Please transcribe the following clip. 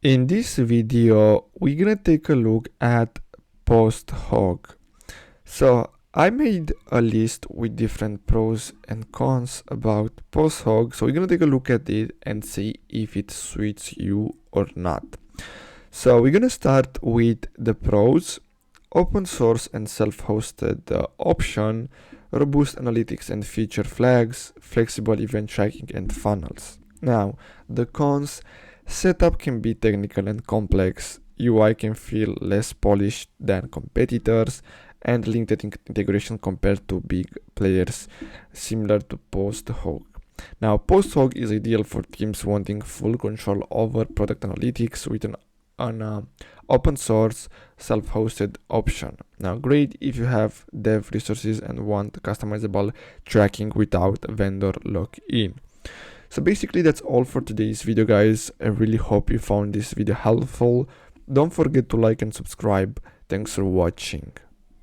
In this video, we're gonna take a look at POSTHOG. So I made a list with different pros and cons about POSTHOG. So we're gonna take a look at it and see if it suits you or not. So we're gonna start with the pros: open source and self-hosted option, robust analytics and feature flags, flexible event tracking and funnels. Now, the cons: setup can be technical and complex, UI can feel less polished than competitors, and limited integration compared to big players similar to POSTHOG. Now, POSTHOG is ideal for teams wanting full control over product analytics with an open source self-hosted option. Now, great if you have dev resources and want customizable tracking without vendor lock-in. So basically that's all for today's video, guys. I really hope you found this video helpful. Don't forget to like and subscribe. Thanks for watching.